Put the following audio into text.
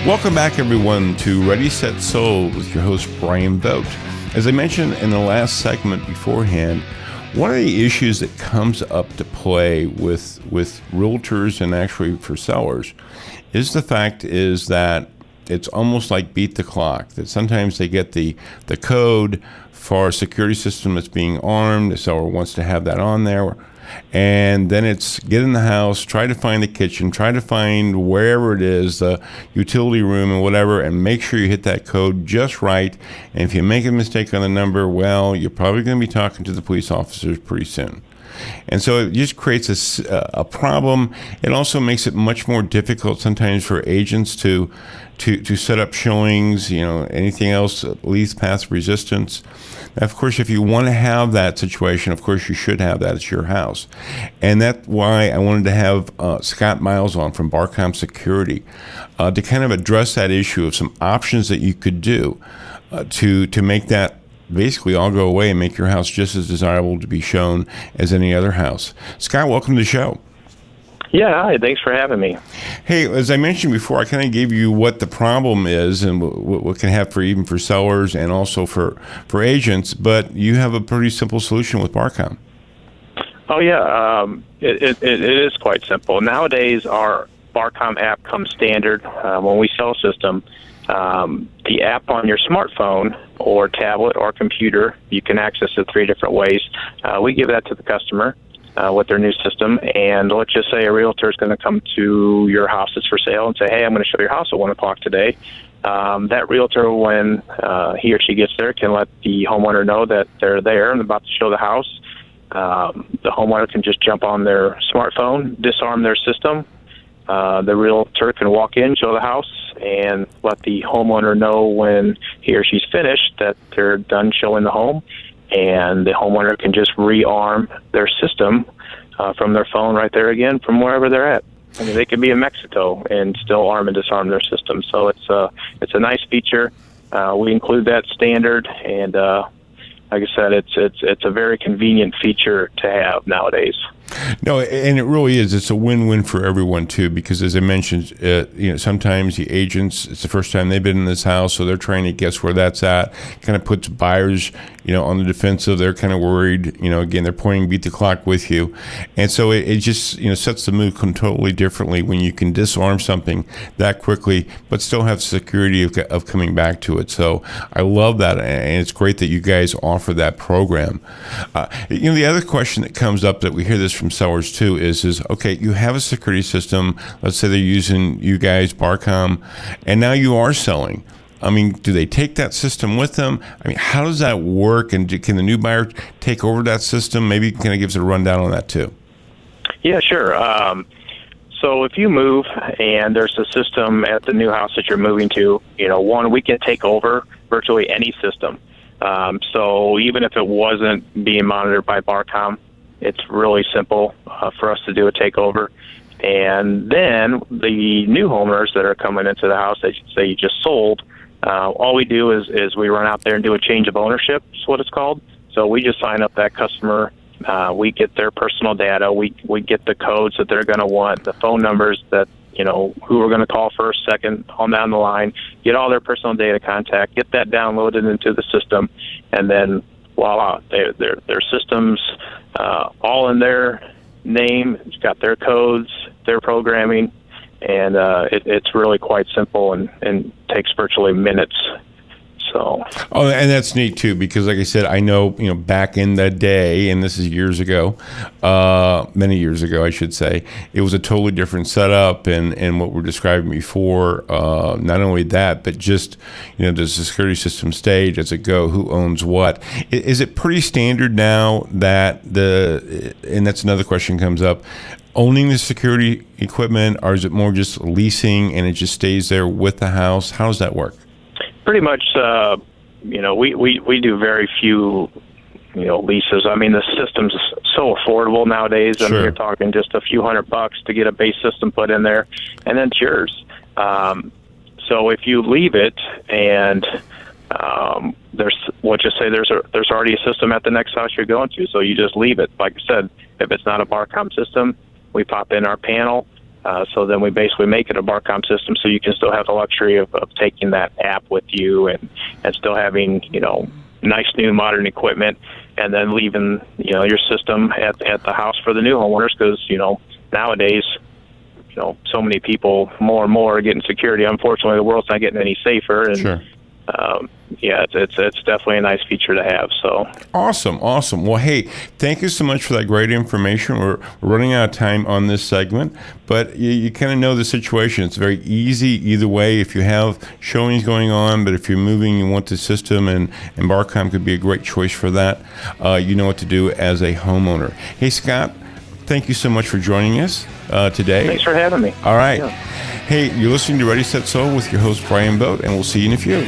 Welcome back, everyone, to Ready, Set, Sold with your host, Bryan Vogt. As I mentioned in the last segment beforehand, one of the issues that comes up to play with realtors and actually for sellers is the fact is that it's almost like beat the clock, that sometimes they get the code for a security system that's being armed, the seller wants to have that on there, and then it's get in the house, try to find the kitchen, try to find wherever it is, the utility room and whatever, and make sure you hit that code just right. And if you make a mistake on the number, well, you're probably going to be talking to the police officers pretty soon. And so it just creates a problem. It also makes it much more difficult sometimes for agents to set up showings, anything else that leads past resistance. Now, of course, if you want to have that situation, of course, you should have that. It's your house. And that's why I wanted to have Scott Miles on from Barcom Security to kind of address that issue of some options that you could do to make that basically all go away and make your house just as desirable to be shown as any other house. Scott, welcome to the show. Yeah, hi. Thanks for having me. Hey, as I mentioned before, I kind of gave you what the problem is and what can have even for sellers and also for agents, but you have a pretty simple solution with Barcom. Oh, yeah. It is quite simple. Nowadays, our Barcom app comes standard when we sell a system. The app on your smartphone or tablet or computer, you can access it 3 different ways. We give that to the customer with their new system, and let's just say a realtor is going to come to your house that's for sale and say, hey, I'm going to show your house at 1 o'clock today. That realtor, when he or she gets there, can let the homeowner know that they're there and about to show the house. The homeowner can just jump on their smartphone, disarm their system. The realtor can walk in, show the house, and let the homeowner know when he or she's finished that they're done showing the home, and the homeowner can just rearm their system from their phone right there again from wherever they're at. I mean, they could be in Mexico and still arm and disarm their system. So it's a nice feature. We include that standard, and like I said, it's a very convenient feature to have nowadays. No, and it really is. It's a win-win for everyone too, because as I mentioned, sometimes the agents, it's the first time they've been in this house, so they're trying to guess where that's at. Kind of puts buyers, on the defensive. They're kind of worried. Again, they're pointing beat the clock with you, and so it just sets the mood totally differently when you can disarm something that quickly, but still have security of coming back to it. So I love that, and it's great that you guys offer that program. The other question that comes up that we hear this from sellers too is okay, you have a security system, let's say they're using you guys, Barcom, and now you are selling. I mean, do they take that system with them? I mean, how does that work, and can the new buyer take over that system? Maybe you can kind of give us a rundown on that too. Yeah, sure. So if you move and there's a system at the new house that you're moving to, we can take over virtually any system. So even if it wasn't being monitored by Barcom, it's really simple for us to do a takeover. And then the new homeowners that are coming into the house that say you just sold, all we do is we run out there and do a change of ownership, is what it's called. So we just sign up that customer. We get their personal data. We get the codes that they're going to want, the phone numbers that, who we're going to call first, second, on down the line, get all their personal data contact, get that downloaded into the system, and then voila, their systems all in their name. It's got their codes, their programming, and it's really quite simple and takes virtually minutes. So. Oh, and that's neat too, because like I said, I know, back in the day, and this is years ago, many years ago, I should say, it was a totally different setup, and what we're describing before, not only that, but just, does the security system stay? Does it go? Who owns what? Is it pretty standard now that and that's another question comes up, owning the security equipment, or is it more just leasing and it just stays there with the house? How does that work? Pretty much, we do very few, leases. I mean, the system's so affordable nowadays. Sure. I mean, you're talking just a few $100 to get a base system put in there, and then it's yours. So if you leave it and let's just say there's already a system at the next house you're going to, so you just leave it. Like I said, if it's not a Barcom system, we pop in our panel, So then we basically make it a Barcom system, so you can still have the luxury of taking that app with you and still having, nice new modern equipment, and then leaving, your system at the house for the new homeowners, because, nowadays, so many people more and more are getting security. Unfortunately, the world's not getting any safer. And, sure. It's definitely a nice feature to have. So awesome. Well, hey, thank you so much for that great information. We're running out of time on this segment, but you kind of know the situation. It's very easy either way if you have showings going on, but if you're moving, you want the system, and Barcom could be a great choice for that. You know what to do as a homeowner. Hey, Scott, thank you so much for joining us today. Thanks for having me. All right. Yeah. Hey, you're listening to Ready, Set, Sold with your host, Bryan Vogt, and we'll see you in a few.